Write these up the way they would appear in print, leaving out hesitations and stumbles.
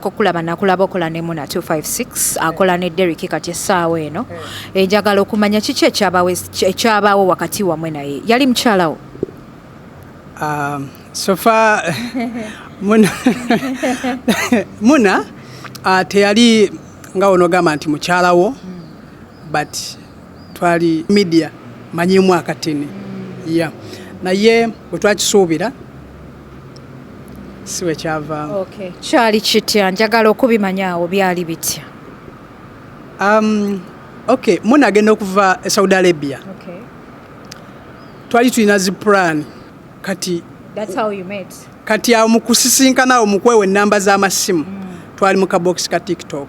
ngezaako kulaba nakulaba okola ne Muna 256 akola ne Derick kati essaawa eno njagala okumanya kiki ekyabaawo wakati wamwe naye yali mukyalawo so far Muna teyali nga onogamba nti mukyalawo but twali media manyimu akatini yeah naye bwe twakisuubira siwe kyavaamu. Okay. Kyali kitya njagala okubimanyaawo byali bitya? Okay, Muna agenda okuva e Saudi Arabia. Okay. Twali tulina zi plan kati. That's how you met. Kati awo mu kusisinkana omukwewe ennamba z'amasimu twali mu kabox ka TikTok.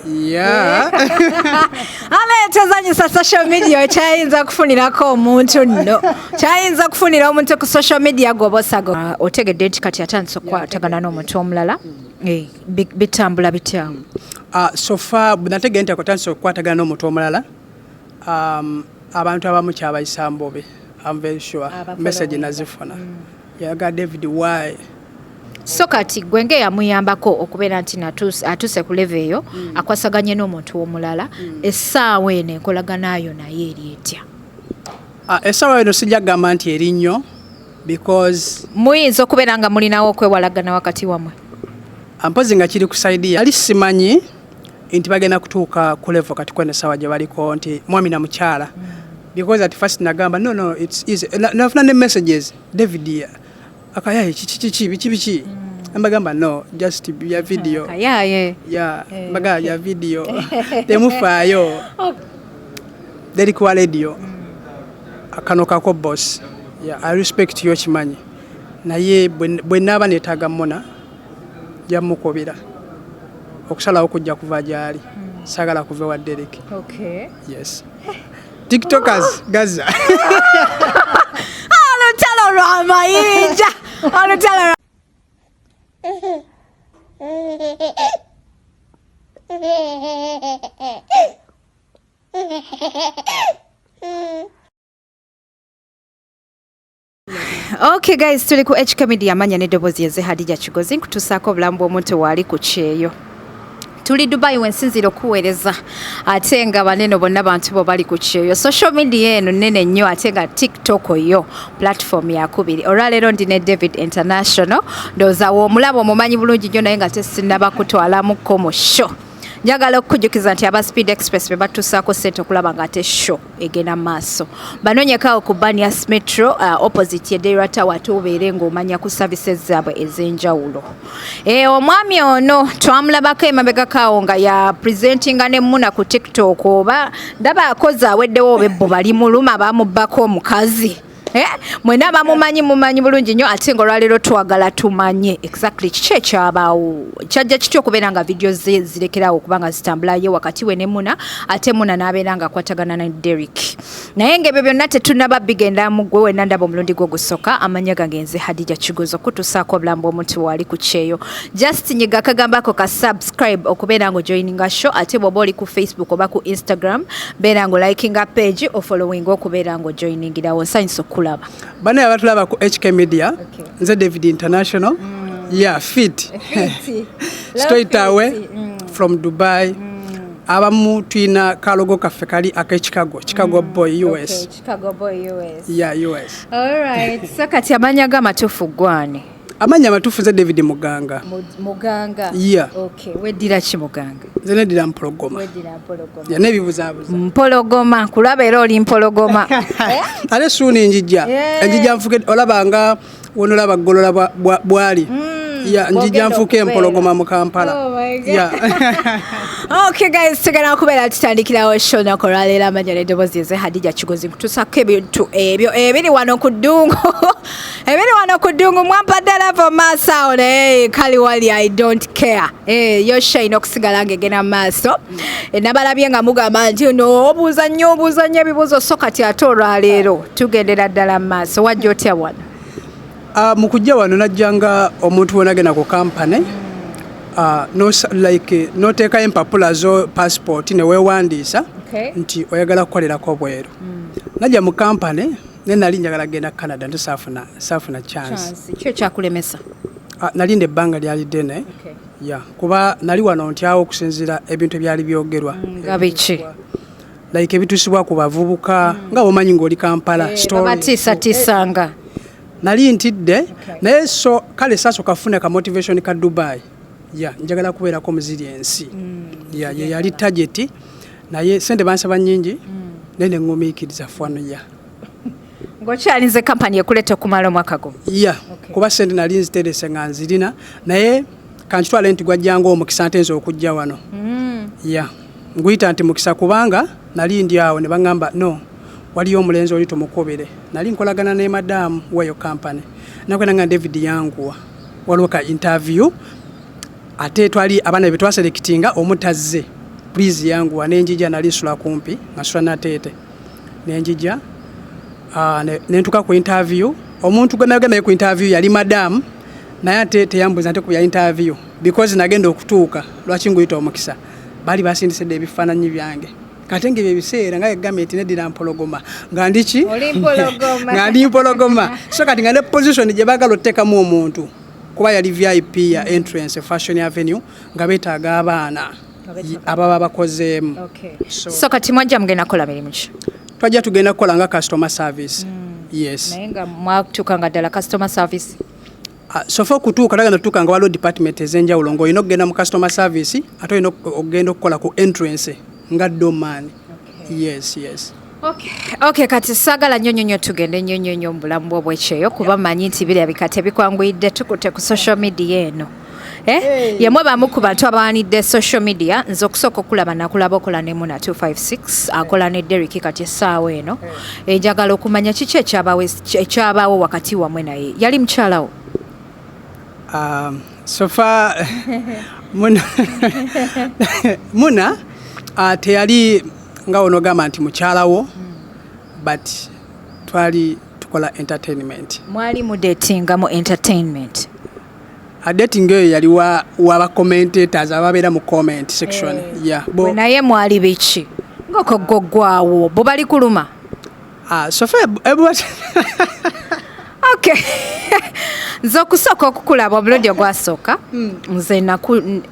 Yeah. Tezanyisa social media kyayinza kufunirako omuntu nno kyayinza kufunira omuntu ku social media gobosago otegedde nti kati atandise okukwatagana n'omuntu omulala bitambula bitya? So far nategedde nti atandise okukwatagana n'omuntu omulala abantu abamu kyabayisa mbobe. I'm very sure message nazifuna yaga David why so kati gwenge yamuyambako okubeera nti atuse ku level eyo akwasaganye n'omuntu omulala essaawa eno enkolaganayo naye eri etya? Essaawa eno sijja kugamba nti eri nnyo because muyinza okubeera nga mulinawo okwewalagana wakati wamwe mpozi nga kiri ku side ali simanyi nti bagenda kutuuka ku level kati kwene essaawa gye baliko nti mwami na mukyala because at first nagamba no it's easy nafuna ne messages David akayaye kichi ambagamba no just ya video akayaye mbaga ya video temufayo Derick wa radio akanoka ko boss I respect you chimanyi naye bwe naba netaga Muna jamukobira okusala okujja kuva jali sagala kuva wa Derick. Okay. Yes. TikTokers Gaza. Olutalo lwa mayinja. Olutalo. Okay guys, tuli ku HK Media amanya n'eddoboozi yeze Hadija Kigozi nkutusaako obulamu bw'omuntu waali ku kyeyo. Tuli Dubai wensinzira okuweereza ate nga banene bonna bantu bo bali ku kyeyo. Social media eno nene nnyo ate nga TikTok yo platform yakubiri. Olwaleero ndine David International ndowooza omulabo omumanyi bulungi nnyo naye nga tesinaba kutwalamuko mu show. Njagala okujjukiza nti aba Speed Express be batusaako ssente okulaba nga ate show egenda maaso. Banoonyekaawo ku Banias Metro opposite ye Derick Tower tubeere ng'omanya ku services zaabwe ez'enjawulo. Omwami ono twamulabako emabegakaawo nga ya presentinga ne Muna ku TikTok oba ndaba akoze aweddewo obebbo bali muluma bamubbako omukazi. Mwena mumanyi bulungi nnyo ate ng'olwaleero twagala tumanye exactly kiki ekyabaawo kyajja kityo okubeera nga video ze zirekerawo okubanga zitambulayo wakati we ne Muna ate Muna n'abeera nga akwatagana ne Derick naye ng'ebyo byonna tetunaba bigenda mu ggwe wenna ndaba omulundi gwo gusooka amanya gange nze Hadija Kigozi okutusaako obulamu bw'omuntu waali ku kyeyo just nyiga akagambako ka subscribe okubeera ng'ojoininga show ate bw'oba oli ku Facebook oba ku Instagram beera ng'olikinga page ofollowing okubeera ng'ojoiningirawo nsanyusa okulaba bane abatulaba ku HK Media nze David International fit straight away from Dubai abamu twina kalogo kaffe kali aka Chicago boy US. Chicago boy US. Yeah, US. All right. So kati amanya gamatufu gwane. Amanya matufu ze David Muganga. Muganga. Yeah. Okay. Weddira ki Muganga? Zene dira mpologoma. Weddira mpologoma. Ya nebibuzabuza. Mpologoma kulaba era oli mpologoma. Ale suni njija. Njija mfuke olabanga wonolaba golola bwali. Yeah, njija mfuke mpologoma mu Kampala. Oh my God. Yeah. Okay guys, tugenda kubeera tutandikirawo show nakolwaleero amanya n'eddoboozi eze Hadija Kigozi nkutuusako ebintu ebyo ebiri wano ku ddungu ebiri wano ku ddungu mwampadde lava maaso awo naye kali wali I don't care yo shine okusigala ng'egenda maaso nabalabye nga mugamba nti no obuuza nnyo ebibuuzo so kati ate olwaleero tugendera ddala mu maaso wajja otya wano? Mu kujja wano najjanga omuntu wona agenda ku kampani no teka empapula zo passport ne wewandiisa nti oyagala kukolerako bweru najja mu kampani ne nali njagala genda Canada nti saafuna chance kyo kyakulemesa? Nali nde ebbanga lyali ddene ya kuba nali wano ntyawo okusinziira ebintu ebyali byogerwa ngabiki like ebitusibwa ku bavubuka nga bomanyi ng'oli Kampala babatiisatiisanga nali ntidde naye so kale saaso kafune ka motivation ka Dubai njagala kubeerako muziryensi ye yali target naye sente bansaba nnyingi naye ne ŋŋumiikiriza fwanuya ng'okyalize kampani ekuleta okumala omwaka guno kuba sente nali nziterese nga nzirina naye kankitwale nti gwajjanga omukisa ntenza okujja wano nguyita nti mukisa kubanga nali ndi awo ne baŋŋamba no waliyo omulenzi oli tumukobere nali nkolagana ne madamu weyo kampani nakwena nga David yanguwa waliwo ka interview ate twali abaana be twaselekitinga omutazze please yanguwa nenjija nali nsula kumpi ngasula nateete nenjija nentuka ku interview omuntu gwe nagenda ku interview yali madamu naye ate teyambuza nte ku ya interview because nagenda okutuuka lwaki nguyita omukisa bali basindisedde ebifaananyi byange kate ng'ebyo ebiseera nga gavumenti neddira mpologoma nga ndiki nga ndi mpologoma so kati nga ne position gye baagala otteekamu omuntu kuba yali VIP ya entrance Fashion Avenue nga beetaaga abaana ababa bakozeemu so kati mwajja mugenda kukola mirimu ki twajja tugenda kukola nga customer service yes naye nga mwatuuka nga ddala customer service sofa okutuuka lagenda tutuuka nga waliwo department ez'enjawulo ng'olina okugenda mu customer service ate olina okugenda okukola ku entrance nga domaani yes okay kati saagala nnyo tugende nnyo mu bulamu bwo bwekyeyo kuba manyi nti birabika tebikwanguyidde tukute ku social media eno yemwe bamu ku bantu abawanidde social media nze okusooka okulaba nakulaba okola ne Muna 256 akola ne Derick kati essaawa eno njagala okumanya kiki ekyabaawo wakati wamwe naye yali mukyalawo sofa Muna teyali nga onogamba nti mukyalawo but twali tukola entertainment mwali mudatinga mu entertainment dating eyo yali waba commentators ababeera mu comment section bwe naye mwali biki ng'okoggwawo bo bali kuluma sofa okay nze okusooka okukulaba omulundi ogwasooka nze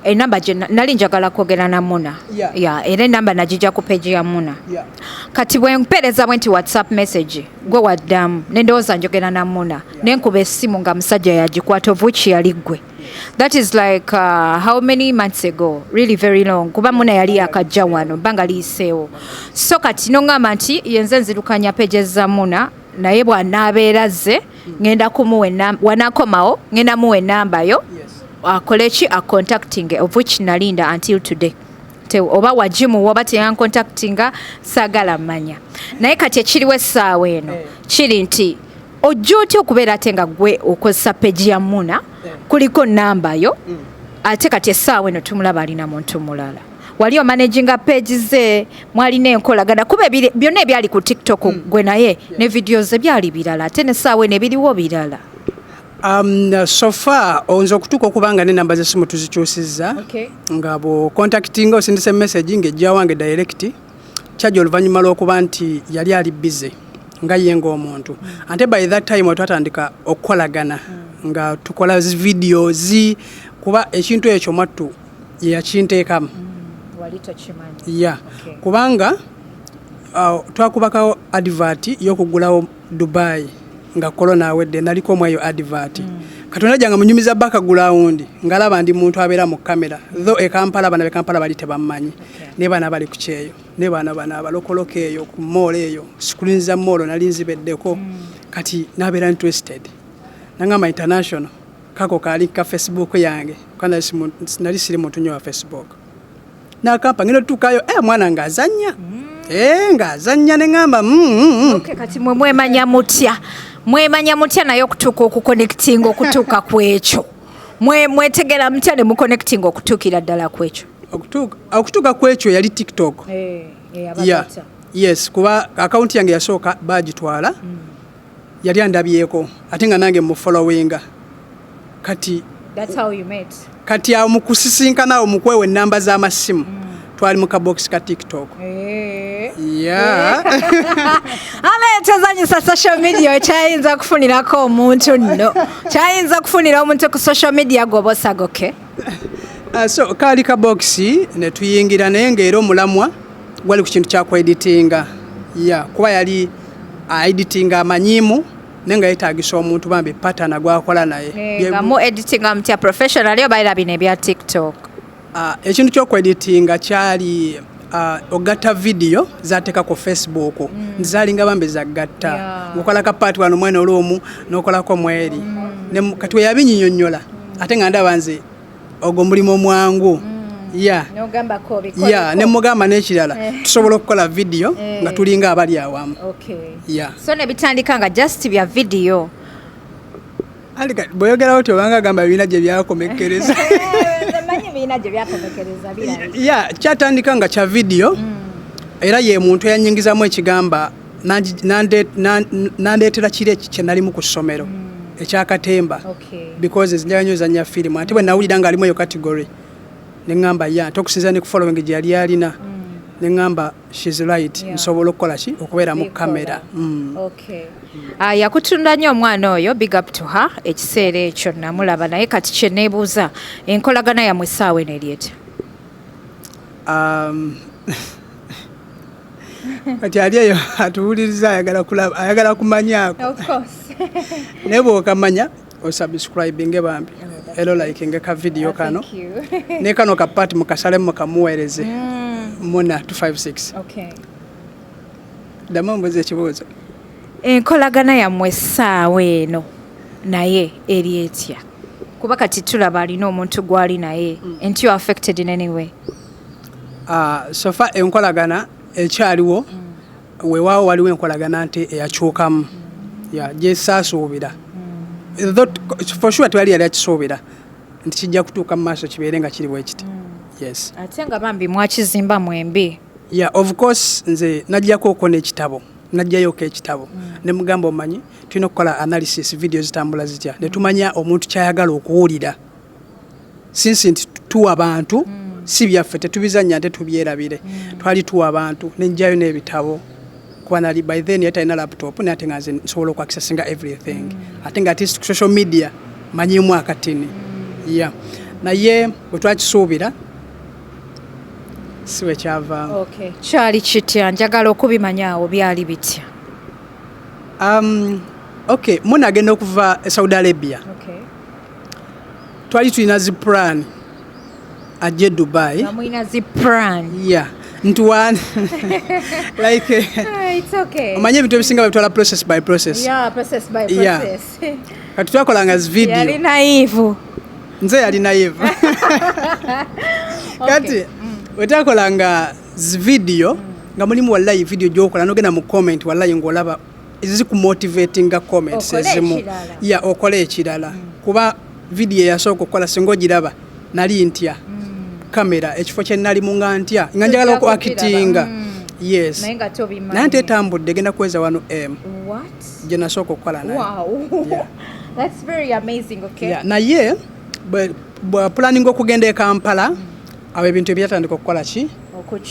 enamba gye nali njagala kwogera na Muna era enamba nagijja ku peegi ya Muna kati bwe mpeereza bwe nti whatsapp message gwe waddamu nendowooza njogera na Muna nenkuba essimu nga musajja yagikwata of which yali ggwe that is like how many months ago really very long kuba Muna yali yakajja wano bbanga liyiseewo so kati noŋŋamba nti yenze nzirukanya peegi za Muna naye bw'anaabeera zze ngenda kumuwa wanakomawo ngenda muwa enamba yo akole ki contacting of which nalinda until today oba wajimu oba teyancontactinga saagala mmanya naye kati ekiriwo essaawa eno kiri nti ojja otya okubeera ate nga gwe okozesa peegi ya Muna kuliko namba yo ate kati essaawa eno tumulaba alina muntu mulala wali omanaginga page ze mwalina enkolagana kuba byonna ebyali ku TikTok gwe naye ne videos ebyali birala ate n'essaawa eno ebiriwo birala so far oyinza okutuuka okubanga n'enamba z'essimu tuzikyusizza nga bwo contactinga osindisa message ng'ejja wange direct kyajja oluvannyuma lw'okuba nti yali ali busy nga ye ng'omuntu ate by that time twatandika okukolagana nga tukola videos kuba ekintu ekyo mwattu yeyakinteekamu kubanga twakubakawo advert y'okugulawo Dubai nga corona awedde naliko omwayo advert katonda janga munyumiza baka gulawundi ngalaba ndi muntu abeera mu kamera though Kampala bana be Kampala bali tebammanyi ne bana bali ku kyeyo ne bana abalokoloka eyo ku mall eyo screenza mall nali nzibeddeko kati nabeera interested nangamba international kako kali ka Facebook yange kana nali siri muntu nnyo wa Facebook nakampa ngino tukayo mwana ngazanya ngazanya nengamba okay kati mwemanya mutya nayo okutuuka okuconnecting okutuuka kwekyo mwetegera mutya ne muconnecting okutuukira ddala kwekyo okutuuka kwekyo yali TikTok yes kuba account yange yasooka bagitwala yali andabyeko ate nga nange mu followinga kati that's how you met kati awo mukusisinkana awo mukwewe namba z'amasimu twali mu kabox ka TikTok tezanyisa social media kyayinza kufunirako omuntu nno kyayinza kufunira omuntu ku social media gwoba osagoke So kaali ka boxi ne tuyingira naye ng'era omulamwa gwali ku kintu kya kweditinga kuba yali editinga amanyiimu naye nga yeetaagisa omuntu bambi pattern gwakola naye nga mu editinga mutya professional oba era bino ebya TikTok. Ekintu ky'okweditinga kyali ogatta video zateeka ku Facebook nzalinga bambi zagatta ngokola ka part wano mwene olumu n'okolako mweri kati we yabinyinyonnyola ate nga ndaba nze ogwo mulimu mwangu ne mugamba n'ekirala tusobola okukola video nga tulinga abali awamu. So ne bitandika nga just bya video bweyogerawo ti obanga gamba ebibiina gye byakomekkereza kyatandika nga kya video era ye muntu eyanyingizamu ekigamba nandeetera kiri kye nalimu ku ssomero ekyakatemba because zinjaganyozanya firimu ate bwe nawulira nga alimu eyo category neŋŋamba tokusinza ne ku following gye yali alina neŋŋamba shes right nsobola okukola ki okubeera mu kamera. Yakutunda nnyo omwana oyo, big up to her. Ekiseera ekyo namulaba naye kati kye neebuuza enkolagana yammwe essaawa eno eri etya? Kati ali eyo atuwuliriza ayagala kumanyaako naye bw'okamanya osubscribinge bambi ero likinge ka video kano ne kano ka part mukasalemu mukamuweereze muna 256. Dama mbuze ekibuuzo. Enkolagana yammwe essaawa eno naye eri etya? Kuba kati tulaba alina omuntu gwali naye and you are affected in any way. So far enkolagana ekyaliwo weewaawo waliwo enkolagana nti eyakyukamu gyesaasuubira for sure twali yali akisuubira nti kijja kutuuka mu maaso kibeere nga kiri bwe kiti. Ate nga bambi mwakizimba mwembi. Of course nze najjako okona ekitabo najjayoko ekitabo ne mugamba omanyi tulina okukola analysis video zitambula zitya ne tumanya omuntu kyayagala okuwulira since nti tuwa abantu si byaffe tetubizanya nte tubyerabire twali tuwa abantu nenjayo n'ebitabo kuba nali by then yet alina laptop naye ate nga nze nsobola okuaccessinga everything ate nga ati social media manyimu akatini naye bwe twakisuubira siwe kyava. Kyali kitya? Njagala okubimanyaawo byali bitya? Munagenda okuva e Saudi Arabia twali tulina ziplan ajje Dubai. Mwina ziplan? Ntuwan like omanye ebintu ebisinga babitwala process by process. Kati twakolanga zi video. Yali naive. Nze yali naive. Kati wetakolanga zi video nga mulimu wallahi video gyokola nogenda mu comment wallahi ngolaba ezikumotivatinga comments ezimu okola ekirala kuba video yasooka okukola singa ogiraba nali ntya kamera ekifo kye nalimu nga ntya nga njagala okuakitinga naye nte etambudde genda kuweza wano gye nasooka okukola naye. Naye bwe planning okugenda e Kampala awo ebintu ebyatandika okukola ki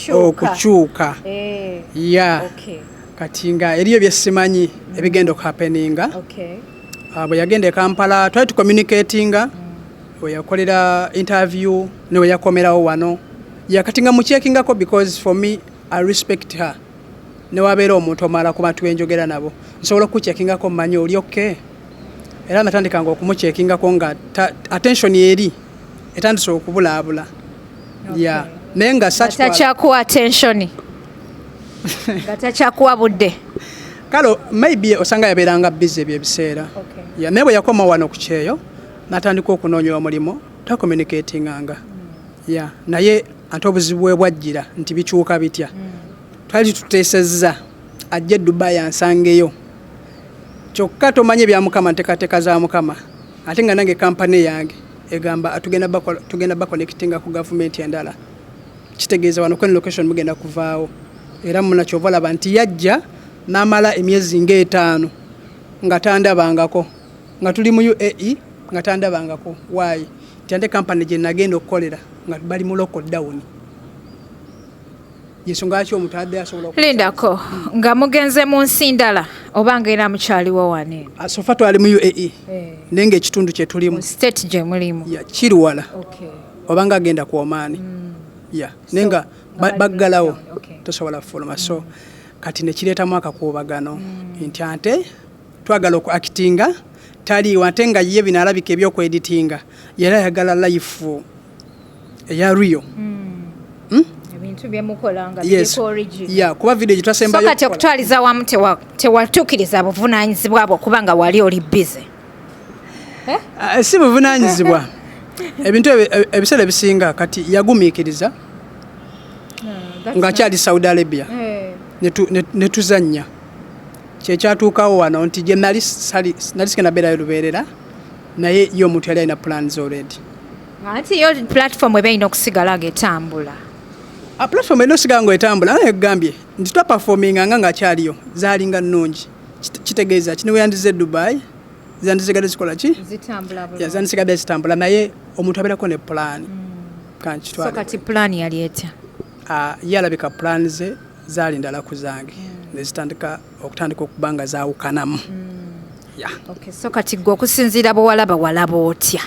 okukyuka kati nga eriyo byesimanyi ebigenda okuhappeninga. Bwe yagenda e Kampala twali tucommunicatinga we yakolera interview ne we yakomerawo wano kati nga mukyekingako because for me I respect her ne wabeera omuntu omala ku bantu benjogera nabo nsobola okukyekingako mmanyi oli okay era natandikanga okumukyekingako nga attention eri etandise okubulaabula. Naye nga takyakuwa attention nga takyakuwa budde kalo maybe osanga yabeeranga busy ebyo ebiseera naye bwe yakoma wano ku kyeyo natandika okunoonya omulimu twakommunicatinganga naye ate obuzibu bwe bwajjira nti bikyuka bitya twali tuteesezza ajje Dubai ansangeyo kyokka tomanye bya Mukama nteekateeka za Mukama ate nga nange kampani yange egamba tugenda baconnectinga ku gavumenti endala kitegeeza wano kwen location mugenda kuvaawo era munakyova olaba nti yajja n'amala emyezi nga5 nga tandabangako nga tuli mu UAE nga tandabangako waayi nti kampani gye nagenda okukolera nga bali mu local down yensonga ki omuntu adde asobola lindako nga mugenze mu nsi ndala oba ngaera mukyaliwo wane sofa twali mu UAE naye nga ekitundu kye tulimu state gye mulimu kiri wala obanga agenda ku Oman yeah nenga baggalawo tosobola fuluma so kati ne kireetamu akakuubagano nti ante twagala oku actinga tali wate nga ye binalabika ebyokweditinga yera yagala life eya real ebintu byemukolanga biko original yeah kuba video gitwasembayo so kati okutwaliza wamu tewatukiriza buvunanyizibwa bwo kubanga wali oli busy si buvunanyizibwa ebintu ebiseera ebisinga kati yagumiikiriza nga kyali Saudi Arabia netuzanya kyekyatuukawo wano nti gye nali sigenda beerayo lubeerera naye yo omuntu yali alina plans already anti yo platform eba erina okusigala ng'etambula platform erina okusigala ng'etambula naye egambye nti twaperforminga nga akyaliyo zaalinga nnungi kitegeeza kino weyandize Dubai zandizigadde zikola ki zandizigadde zitambula naye omuntu abeerako ne plan so kati plan yali etya yalabika plan ze zaali ndala ku zange nezitandika okutandika okubanga zaawukanamu so kati gwe okusinziira bwe walaba otya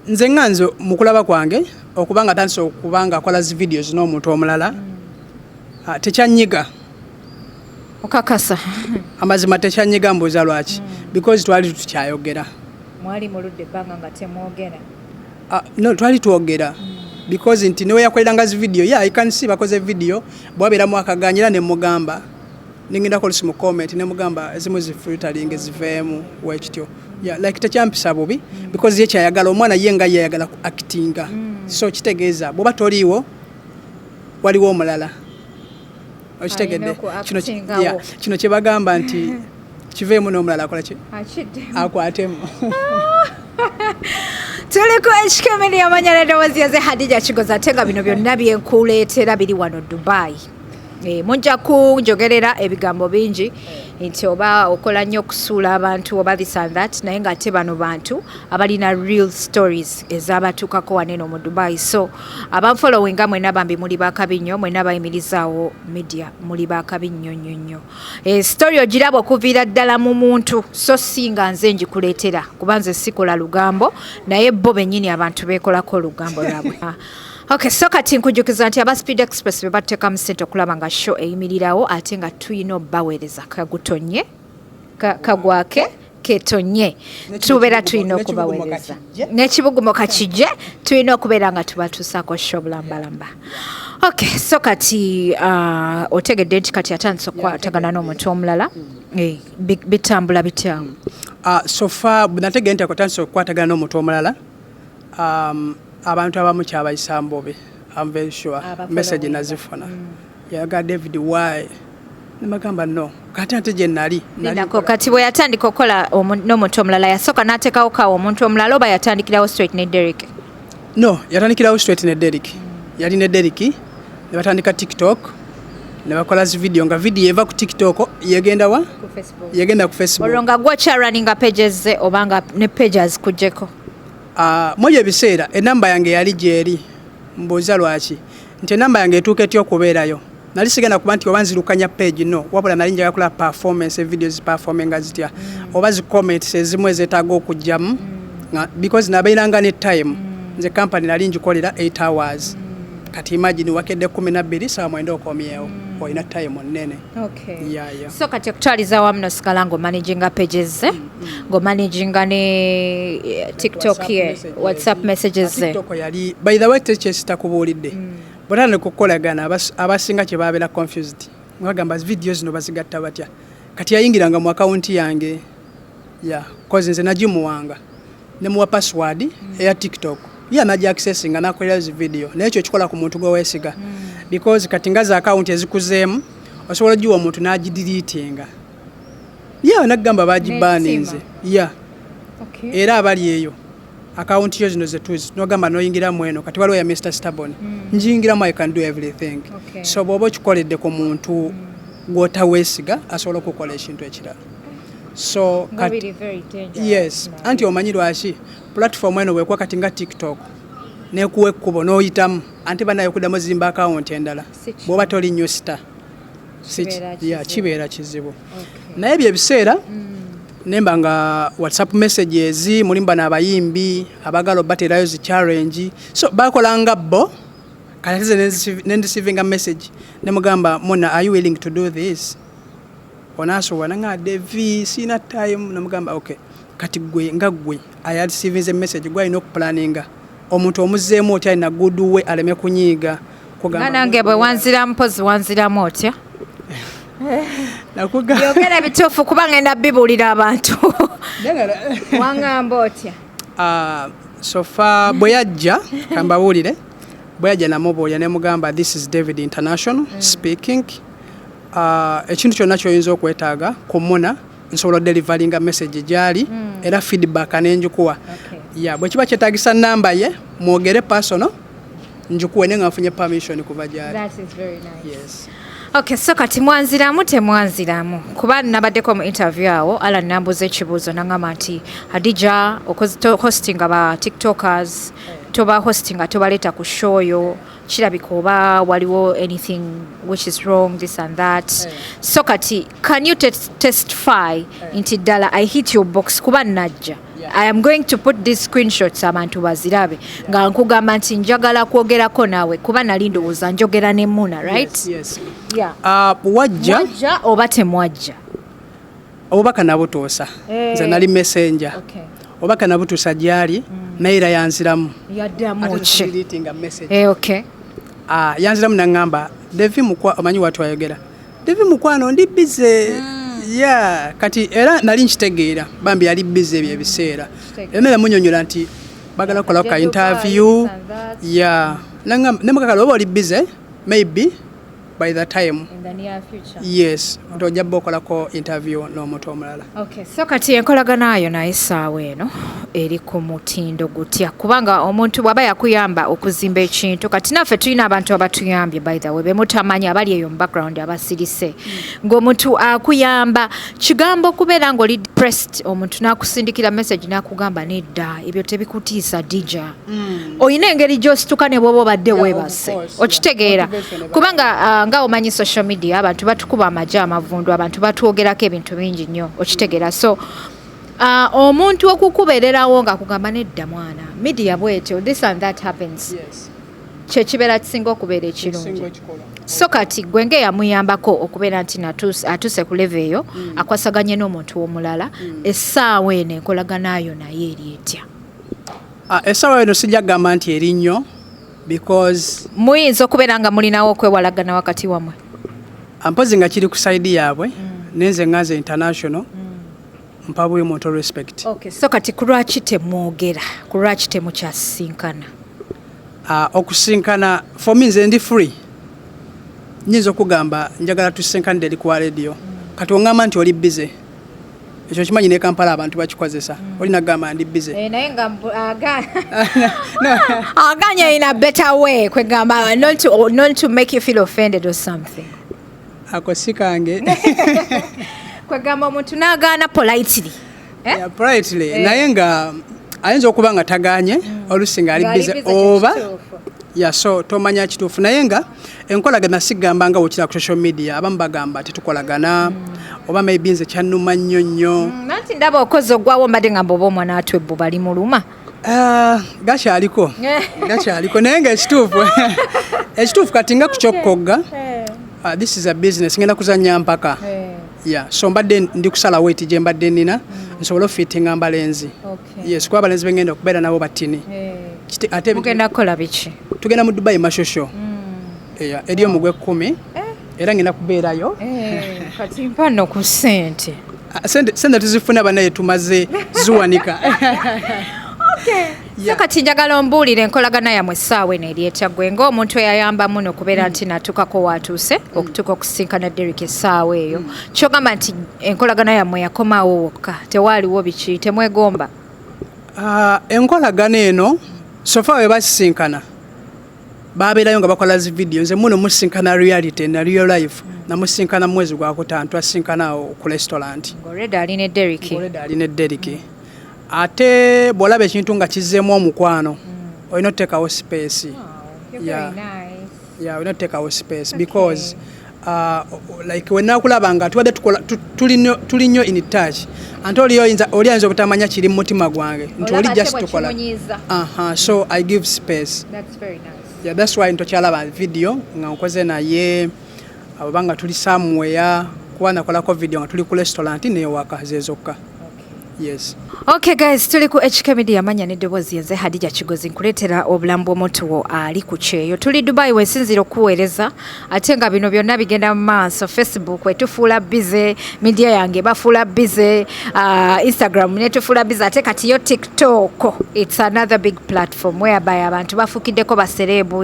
nze nganze mu kulaba kwange okubanga atandise okubanga akola zi videos n'omuntu omulala tekyanyiga okakasa amazima tekyanyiga mbuuza lwaki because twali tukyayogera mwali muludde ebbanga nga temwogera no twali twogera because nti newe yakoleranga zi video I can see bakoze video bwabeeramu akaganyira ne mugamba ningenda kolisi mu comment ne mugamba ezimu zi filtering ziveemu wekityo like tekyampisa bubi because ye kyayagala omwana ye nga yayagala ku actinga so kitegeeza bwoba toliiwo waliwo omulala okitegedde kino kye bagamba nti kiveemu n'omulala akola ki akwatemu tuli ku HK amanya n'eddoboozi yaze Hadija Kigozi ate nga bino byonna byenkuleetera biri wano Dubai mujja kunjogerera ebigambo bingi nti oba okola nnyo okusuula abantu oba this and that naye ng'ate bano bantu abalina real stories ezabatuukako waneno mu Dubai so abanfollowinga mwena bambi muli bakabi nnyo mwena bayimirizaawo media muli bakabi nnyo story ogiraba okuviira ddala mu muntu so singa nze njikuleetera kuba nze sikola lugambo naye bo bennyini abantu beekolako olugambo lwabwe Okay, so kati nkujukiza nti aba Speed Express bebateeka mu ssente okulaba nga show eyimirirawo ate nga tulina obbaweereza kagutonye kagwake ketonye tubeera tulina okubaweereza n'ekibugumo kakijje tulina okubeera nga tubatuusaako show bulambalamba. Okay, so kati otegedde nti kati atandise okukwatagana n'omuntu omulala bitambula bitya? So far nategedde nti atandise okukwatagana n'omuntu omulala abantu abamu kyabayisa mbobe I'm very sure message nazifuna yaga David why nemagamba no kati ate je nali nako kati bwe yatandika okola n'omuntu omulala yasoka n'ateekawo kawo omuntu omulala oba yatandikirawo straight ne Derick? No yatandikirawo straight ne Derick yali ne Derick ne batandika TikTok ne bakola video nga video eva ku TikTok yegenda wa ku Facebook yegenda ku Facebook olonga gwacha running pages ze obanga ne pages kujeko moyo ebiseera enamba yange yali gyeri mbuuza lwaki nti enamba yange etuuka etya okubeerayo nali sigenda kuba nti oba nzirukanya page no wabula nali njaga kola performance videos performinga zitya oba zi comments ezimu ezeetaaga okujjamu because nabeeranga ne time nze company nali ngikolera 8 hours kati imagine wakedde 12 saa mwenda okomyewo olina time onnene. Okay. Yeah. So kati okutwaliza wamu nosigala ng'omanaging pages ng'omanaging ne TikTok ye WhatsApp messages ze. TikTok yali by the way kyesitakubuulidde bw'otandika okukolagana abasinga kye babeera confused ngagamba videos zino bazigatta batya kati yayingiranga mu akawunti yange cause nze nagimuwanga ne muwa password eya TikTok najja accessinga nakolera zi video n'ekyo kikola ku muntu gwe weesiga because kati ngaza account ezikuzeemu osobola jiwa omuntu n'agideletinga nagamba bagibaninze Okay. Era abali eyo account yo zino zetuzi nogamba noyingira mweno kati waliwo ya Mr. Stubborn njingiramu I can do everything. Okay. So bwoba okikoledde ku muntu gwotaweesiga asobola okukola ekintu ekirala. So really very dangerous. Yes, anti omanyi lwaki platform eno bwekuwa kati nga TikTok nekuwa ekkubo n'oyitamu anti banayo kuddamu zimba account endala bw'oba toli nnyo star kibeera kizibu. Naye ebyo ebiseera nemba nga WhatsApp messages mulimba n'abayimbi abagalo baterayo zi challenge so bakolanga bo katize receiving a message nemugamba mona are you willing to do this onaso wananga devi sina time namugamba okay kati gwe ngagwe I receiving a message gwa ino planninga omuntu omuzeemu otya na good way aleme kunyiga kugamba nange bwe wanzira mpozi wanzira motya nakugamba yogera bitufu kubanga enda bibulira abantu wangamba otya so far boyajja kambawulire boyajja Namubba ne mugamba this is David International speaking ekintu kyonna kyoyinza okwetaaga kumuna nsobola deliveringa message gyali era feedback anenjukuwa bwe kiba kyetaagisa namba ye mwogere personal njukuwe nenga nfunye permission kuva gyali. That is very nice. Yes. Okay, so kati mwanziramu temwanziramu kuba nabaddeko mu interview awo ala nambuza ekibuuzo nangamba nti Hadija hosting aba tiktokers toba hosting tobaleta ku show yo kirabika oba waliwo anything which is wrong this and that so kati can you testify nti ddala I hit your box kuba najja I am going to put these screenshots abantu bazirabe nga nkugamba nti njagala kwogerako naawe kuba nali ndowooza njogera ne Muna right? Yes. Yeah. Wajja oba temwajja obubaka nabutuusa nze nali messenger obubaka nabutuusa gyali naira yanziramu yaddamu ki okay yanziramu nangamba Devi mukwa omanyi watu ayogera Devi mukwano ndi busy yeah kati era nali nkitegeera bambi yali busy ebyo ebiseera emera munyonyola nti bagala kola ka interview yeah nangamba nemukakala oba oli busy maybe by the time in the near future yes ntojja bokolako interview n'omuntu omulala. Okay, so kati enkolagana ayo naye saawa eno eri ku mutindo gutya kubanga omuntu bwaba yakuyamba okuzimba ekintu kati naffe tulina abantu abatuyambye by the way bemutamanya abali eyo mu background abasirise ng'omuntu akuyamba kigambo okubeera ng'oli depressed omuntu n'akusindikira message n'akugamba nedda ebyo tebikutiisa dija oyina engeri gy'osituka ne bw'oba obadde weebase okitegeera kubanga nga omanyi social media abantu batukuba amagye amavundu abantu batwogerako ebintu bingi nnyo okitegeera so omuntu okukubeererawo nga kugamba nedda mwana media bwetyo this and that happens kyekibeera kisinga okubeera ekirungi so kati gwe ng'eyamuyambako okubeera nti atuse ku level eyo akwasaganye n'omuntu omulala essaawa eno enkolaganayo naye eri etya? Essaawa eno sijja kugamba nti eri nnyo because muyinza okubeera nga mulinawo okwewalagana wakati wamwe mpozi nga kiri ku side yaabwe nenze nganze international mpa buli muntu respect. Okay, so kati kulwaki temwogera kulwaki temukyasinkana? Okusinkana for me nze ndi free nyinza okugamba njagala tusinkane eri ku radio kati ongamba nti oli busy ekyo kimanyi ne Kampala abantu bakikozesa olina gamba ndi busy naye nga aganya in a better way kwegamba not to make you feel offended or something akosikange kwegamba omuntu n'agaana politely politely naye nga ayinza okuba nga tagaanye olusinga ali busy oba so tomanya kituufu naye nga enkolagana sigamba nga wokira ku social media abamu bagamba tetukolagana oba maybe nze kyannuma nnyo nanti ndaba okoze ogwawo mbadde ngamba oba omwana atwe ebbo bali muluma gakyaliko naye nga ekituufu kati nga kukyokogga this is a business ngenda kuzanya mpaka so mbadde ndi kusala weight gye mbadde nina nsobola ofittinga mbalenzi yes kuba abalenzi bengenda okubeera nabo batini ate mugenda kukola biki? Tugenda mu Dubai mashosho eri omugwe 10 era ngenda kubeerayo kati mpano ku sente tuzifuna banaye tumaze ziwanika. So kati njagala ombuulire enkolagana yammwe essaawa eno eri etya gwe ng'omuntu eyayambamu okubeera nti natuukako waatuuse okutuuka okusinkana Derick essaawa eyo kyogamba nti enkolagana yammwe yakomawo wokka tewaaliwo biki temwegomba? Enkolagana eno sofa we basisinkana babeerayo nga bakola zi video nze muno musinkana reality na real life namusinkana mwezi gwa kutaano twasinkana ku restaurant already ali ne Derick ate bw'olaba ekintu nga kizzeemu omukwano olina oteekawo space olina oteekawo space because like when nakulabanga tubadde tuli nnyo in touch ante oli ayinza obutamanya kiri mu mutima gwange nti oli just tukola so I give space. That's very nice. Yeah, that's why ntokyalaba video nga nkoze naye abanga tuli somewhere kuba nakolako video nga tuli ku restaurant newaka zezokka. Yes. Okay guys, tuli ku HK Media manya n'eddoboozi yenze Hadija Kigozi nkuleetera obulamu bw'omuntu ali ku kyeyo. Tuli Dubai wensinzira okuweereza ate nga bino byonna bigenda mu maaso. Facebook wetufuula busy, media yange bafuula busy, Instagram netufuula busy ate kati yo TikTok. It's another big platform whereby abantu bafukiddeko baserebu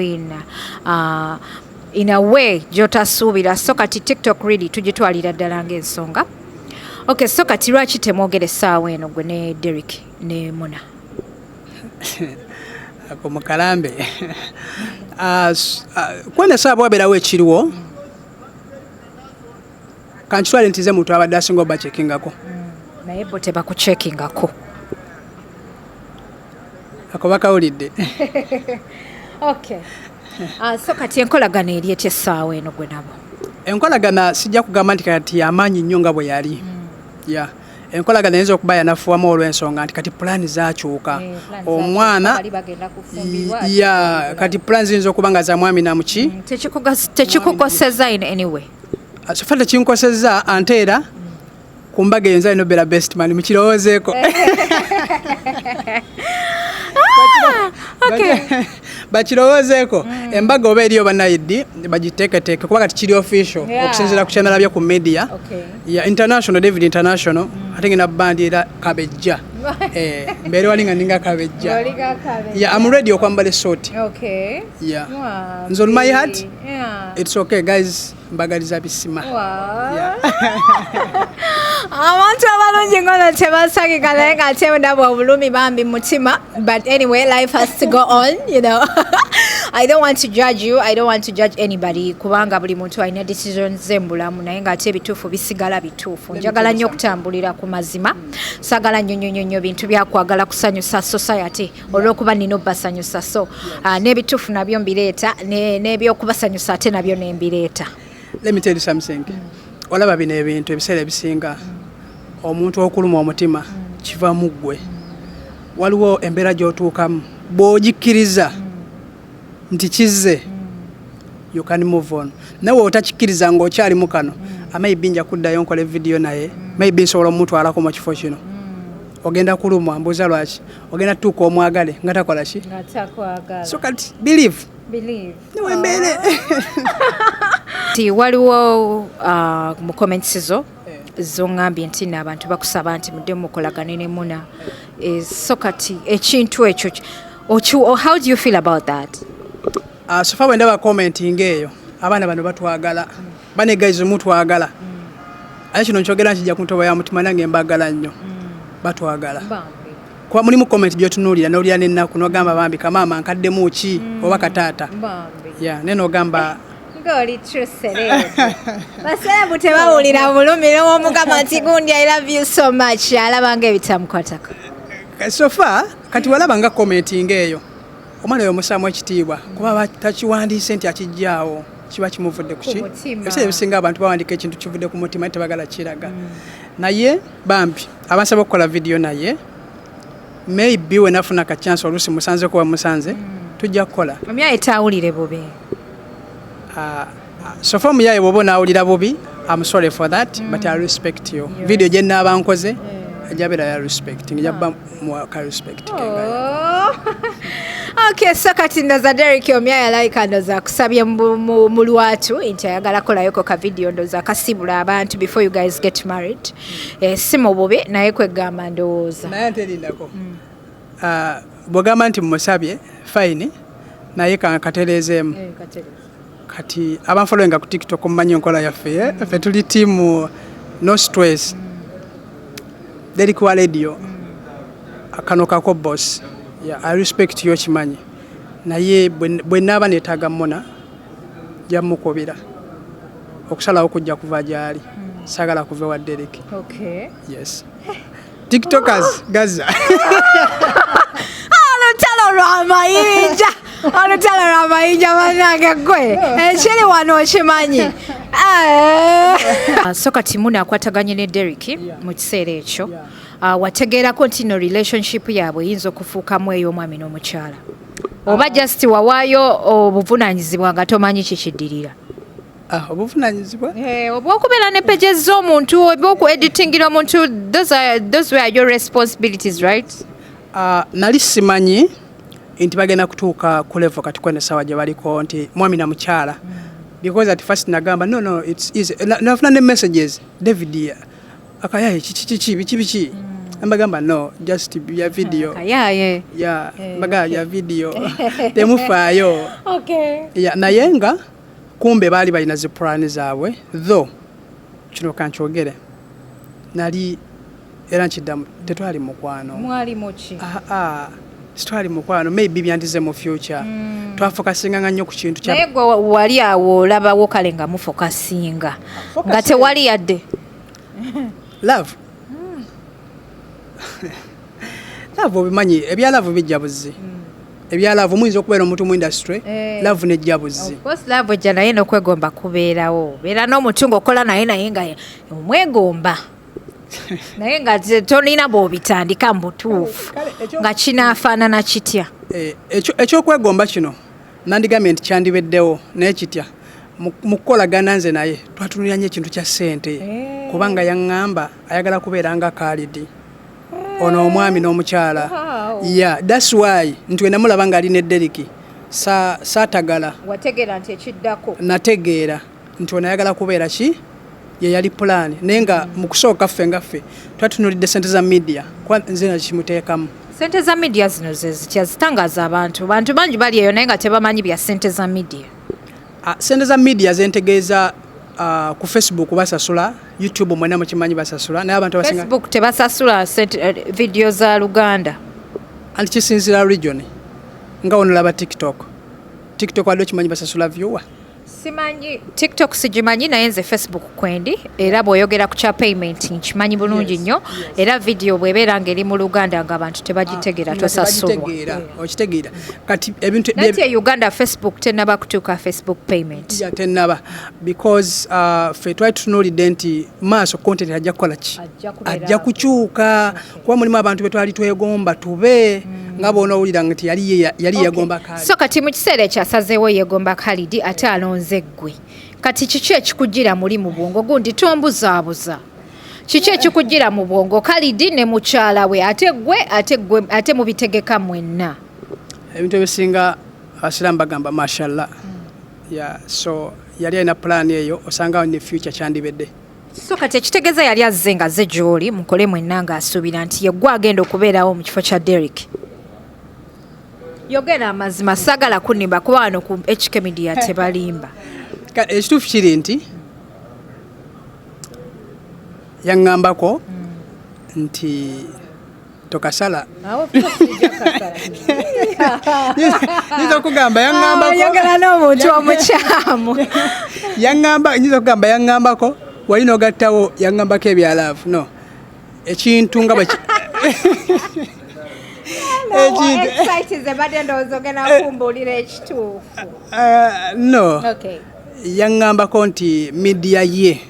in a way gyotasuubira. So kati TikTok really tugitwalira ddala ng'ensonga. Okay, so kati lwaki temwogere essaawa eno gwe ne Derick ne Muna? Ako mukalambe. Kwena essaawa bwabeerawo ekiriwo kankitwale ntize muntu abadde asinga obachekingako. Naye bo tebakuchekingako. Ako bakawulidde. Okay. So kati enkolagana eri etya essaawa eno gwe nabo? Enkolagana sijja kugamba nti kati amaanyi nnyo nga bwe yali. Yeah. Enkolagana yinza okuba yanafuwamu olw'ensonga nti kati pulaani zaakyuka. Omwana kati pulaani ziyinza okuba nga za mwami namuki. Tekikukosezza in any way? Sofa tekinkosezza ante era ku mbaga eyo nza alina obeera best man mukirowoozeeko. Bakirowoozeeko embaga oba eriyo bannayiddi bagiteeketeeke kuba kati kiri official okusinziira ku channel byo ku media international David International ate ngenda bandi era kabejja mbeere wali nga ndinga kabejja. I'm ready okwambala essooti. Nze on my heart it's okay guys mbagaliza bisima. Abantu abalungi ngono tebasagika naye nga ate ndabwa obulumi bambi mutima, but anyway life has to go on, you know. I don't want to judge you, I don't want to judge anybody kubanga buli muntu alina decisions zembulamu naye nga ate ebituufu bisigala bituufu. Njagala nnyo okutambulira ku mazima, sagala nnyo bintu byakwagala kusanyusa society olw'okuba nina obbasanyusa, so n'ebituufu nabyo mbireeta n'ebyokubasanyusa ate nabyo nembireeta. Let me tell you something. Olaba bino ebintu ebiseera ebisinga omuntu okuluma omutima kiva mu ggwe. Waliwo embeera gy'otuukamu bw'ogikkiriza nti kizze you can move on. Nawe otakikkiriza ng'okyali mu kano maybe nja kuddayo nkola video naye maybe nsobola omutwalako mu kifo kino. Ogenda kulumwa mbuuza lwaki ogenda tuuka omwagale nga takola ki? Nga takwagala. So kati believe. Niwe mbeere. Waliwo mu comments zo zongambye nti n'abantu bakusaba nti mudde mukolagane ne Muna. So kati ekintu ekyo how do you feel about that? So far ndaba commenting eyo abaana bano batwagala banegayiza mutwagala aye kino nkyogera nkijja ku ntobo ya mutima nange mbagala nnyo batwagala kuba mulimu comment gy'otunuulira n'olira n'ennaku n'ogamba bambi kamaama nkaddemu ki oba kataata neno ogamba oli trusereze baserebu tebawulira bulumi n'omugamba nti gundi I love you so much alabanga ebitamukwatako. So far kati walaba nga commenting eyo omwana oyo musaamu ekitiibwa kuba takiwandiise nti akijjaawo kiba kimuvudde ku ki ebiseera ebisinga abantu bawandika ekintu kivudde ku mutima tebagala kiraga naye bambi abansaba okukola video naye maybe wenafuna ka chance oluusi musanze kuba musanze tujja kukola omyaye etawulire bubi. So from yaye bobo nawulira bubi I'm sorry for that but I respect you. Video gye nnaaba nkoze ajabera ya respect njaba mu ka respect Okay, so kati ndoza Derick omyaya like ndoza kusabye mu lwatu nti ayagala kolayoko ka video ndoza kasibula abantu before you guys get married. Simo bobe naye kwegamba ndowooza naye nterindako bwogamba nti mumusabye fine naye katereezeemu kati abanfollowinga ku TikTok mumanyi enkola yaffe ffe tuli team no stress. Derick wa radio akano kako boss. I respect you kimanyi naye bwe nnaaba neetaaga Muna jamukobera okusalawo kujja kuva gyali sagala kuva wa Derick. Okay. Yes. TikTokers Gaza. Olutalo lwa mayinja bannange gwe ekiri wano okimanyi So kati muna akwataganye ne Derick mu kiseera ekyo wategeerako nti no relationship yaabwe eyinza okufuukamu ey'omwami n'omukyala oba just wawaayo obuvunaanyizibwa nga tomanyi kikiddirira obuvunaanyizibwa obwokubeera ne pages z'omuntu obwoku-editingira omuntu those were your responsibilities right nali simanyi nti bagenda kutuuka ku level kati kwene sawa gye baliko nti mwami na mukyala because at first nagamba no it's easy nafuna ne messages David akayaye biki mbagamba no just ya video akayaye mbaga ya video temufaayo naye nga kumbe baali balina zi plan zaabwe though kino kankyogere nali era nkiddamu tetwali mukwano mwali muki sitwali mukwano maybe byandize mu future twafokasinga nnyo ku kintu kya naye gwe wali awo olabawo kale nga mufokasinga nga tewali yadde love love obimanyi ebya love bijja buzzi ebya love muyinza okubeera omuntu mu industry love nejja buzzi of course love ejja naye n'okwegomba kubeerawo beera n'omuntu ng'okola naye nga omwegomba naye nga tolina bw'obitandika mu butuufu nga kinaafaanana kitya ekyokwegomba kino nandigambye nti kyandibeddewo naye kitya mu kukolagana nze naye twatunulira nnyo ekintu kya ssente kubanga yaŋŋamba ayagala kubeera nga Khalid ono omwami n'omukyala that's why ntwe namulaba nga ali ne Derick saatagala wategeera nti ekiddako nategeera nti ono ayagala kubeera ki ye yali plan naye nga mu kusooka ffe twatunulidde sente za media kwa nze nakimuteekamu sente za media zino zezitya zitangaza abantu bangi bali eyo naye nga tebamanyi bya sente za media sente za media zentegeeza ku Facebook basasula YouTube mwena mukimanyi basasula naye abantu abasinga Facebook tebasasula video za Luganda anti kisinzira region nga onolaba TikTok wadde kimanyi basasula viewer simanyi TikTok sigimanyi naye nze Facebook kwendi era bw'oyogera ku kya payment nkimanyi bulungi nnyo era video bw'ebeera ng'eri mu Luganda ng'abantu tebagitegeera tosasulwa okitegeera kati ebintu nati Uganda Facebook tennaba kutuuka Facebook payment tennaba because ffe twali tutunuulidde nti maaso content ajja kukola ki ajja kukyuka kuba mulimu abantu be twali twegomba tube nga boonawulira nti yali yegomba Khalid so kati mu kiseera ekyasazeewo yegomba Khalid ate alonze ggwe kati kiki ekikugira muli mu bwongo gundi tombuzaabuza kiki ekikugira mu bwongo Khalid ne mukyala we ate mubitegeka mwenna ebintu ebisinga abasiraamu bagamba mashallah so yali alina plan eyo osanga in the future kyandibedde so kati ekitegeeza yali azze nga ze gy'oli mukole mwenna ng'asuubira nti yeggwe agenda okubeerawo mu kifo kya Derick yogera amazima sagala kunimba kuba wano ku HK Media tebalimba ekituufu kiri nti yaŋŋambako nti tokasala nyiza okugamba yaŋŋambako n'omuntu omukyamu nyiza okugamba yaŋŋambako wali n'ogattawo yaŋŋambako ebyalaavu no ekintu nga no yaŋŋambako nti media ye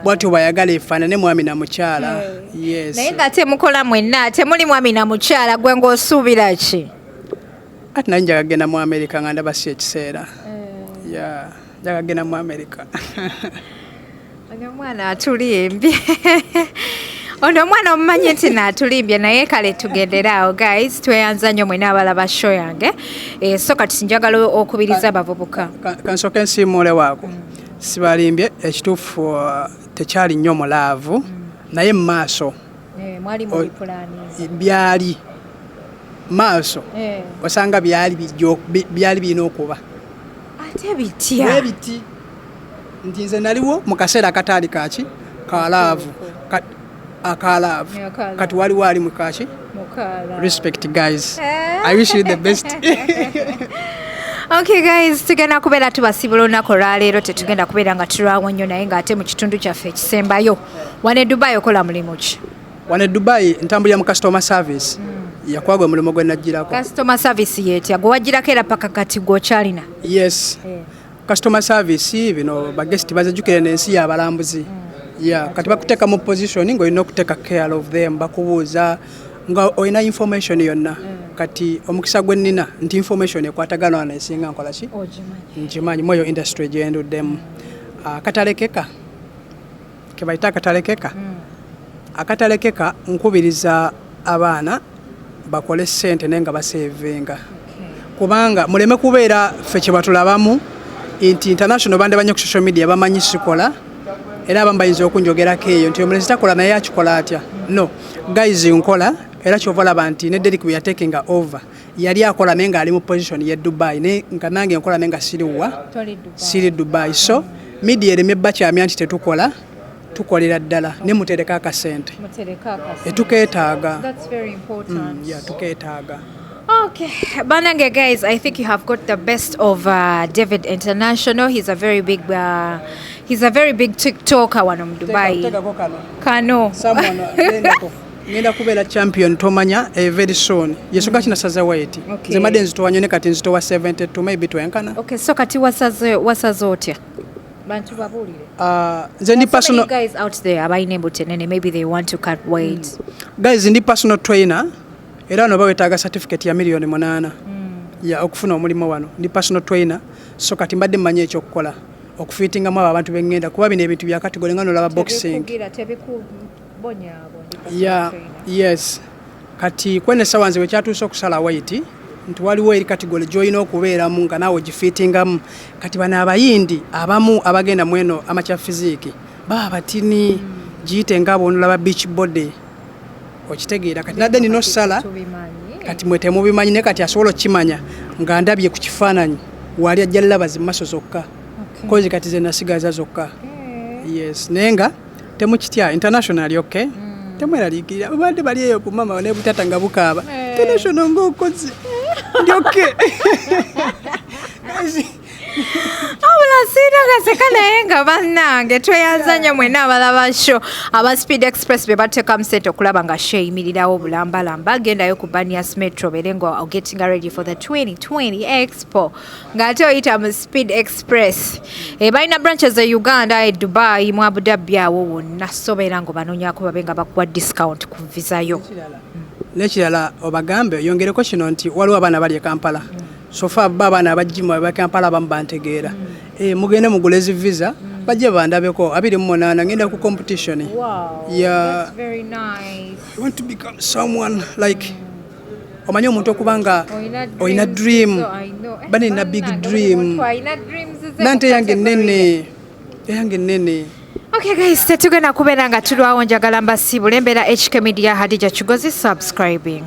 bwatyo bwayagala efaanane mwami na mukyala naye nga temukola mwenna temuli mwami na mukyala gwe ng'osuubira ki ati naye njaga genda mu Amerika nga ndaba si ekiseera njaga genda mu Amerika ono omwana atulimbye ono omwana omumanyi nti naatulimbye naye kale tugenderaawo guys tweyanza nnyo mwena abalaba show yange so kati njagala okubiriza abavubuka kansooka ensiimuule waako sibalimbye ekituufu tekyali nnyo mulaavu naye mu maaso byali maaso osanga byali birina okuba ate bitya biti nti nze naliwo mu kaseera akataali kaki kalaavu akalaavu kati waliwo ali mu kaki respect guys I wish you the best Okay guys, tugenda kubeera tubasibula olunaku olwaleero tetugenda kubeera nga tulwawo nnyo naye ng'ate mu kitundu kyaffe ekisembayo wano e Dubai okola mulimu ki? Wano e Dubai ntambulira mu customer service yakwagwa mulimu gwe najjirako. Customer service yetya gwe wajjirako era paka kati gw'okyalina? Yes. customer service bino bagesti bazajukire n'ensi y'abalambuzi kati bakuteeka mu position ng'olina okuteeka care of them bakubuuza nga olina information yonna kati omukisa gwe nnina nti information ekwatagana nesinga nkola ki nkimanyi moyo industry gyenduddemu akatalekeka kebayita akatalekeka nkubiriza abaana bakole ssente naye nga basevinga kubanga muleme kubeera ffe kye batulabamu nti international bande banye ku social media bamanyi sikola era abamu bayinza okunjogerako eyo nti omulezi takola naye akikola atya no guys nkola era kyova laba nti ne Derick we are taking over yali akola naye nga ali mu position ye Dubai ne nga nange nkola naye nga siri Dubai so media ereme bakyamya nti tetukola tukolera ddala ne mutereka akasente tukeetaaga tukeetaaga. Okay, Banange guys, I think you have got the best of David International. He's a very big TikToker one in Dubai. Kano. Ngenda kubeera champion tomanya very soon. Yesuga kina saza weight. Ze madenzi tuwanyone kati nzito wa 72 maybe twankana. Okay, so kati wasazotia. Bantu babulire. Nze ndi personal guys out there abayinebo tenene maybe they want to cut weight. Guys ndi personal trainer. Era no bawetaaga certificate ya milioni 8 ya okufuna omulimo wano ndi personal trainer so kati mbadde mmanye ekyo okukola okufitinga mu abantu bengenda kuba bino ebintu bya category ngano laba boxing yes kati kwene sawanze we kyatuuse okusala weight nti waliwo eri category joyina okubeeramu nga naawe gifitingamu kati bana abayindi abamu abagenda mweno amacha physique baba batini giyite ngabo onulaba beach body okitegeera kati nadde nino sala kati mwete mubimanyi ne kati asobola okimanya nga ndabye ku kifaananyi wali ajja laba zimaso zokka kozi kati ze nasigaza zokka yes nenga temukitya international okay temweraliikirira abadde bali eyo ku mama ne butata nga bukaaba international ng'okozi ndi okay Seka bannange tweyanzanya mwena abalaba show aba Speed Express be bateeka msente okulaba nga show yimirirawo bulambalamba gendayo ku Banias Metro berengo getting ready for the 2020 Expo ngate oyita mu Speed Express balina branches za Uganda Dubai mu Abu Dhabi awo wonna sobera ngo banonyako babenga bakuwa discount ku visa yo nekirala obagambe yongereko kino nti waliwo abaana bali e Kampala sofa baba na bajima ba Kampala bambantegeera mugende mugulezi visa bajje bandabeko 28 ngenda ku competition. Wow, that's very nice. You want to become someone like omanye omuntu okubanga oyina dream bane na big dream nante yange nene. Okay guys, tetugenda kubeera nga tulwawo njagala mbasibule embeera HK Media Hadija Kigozi subscribing.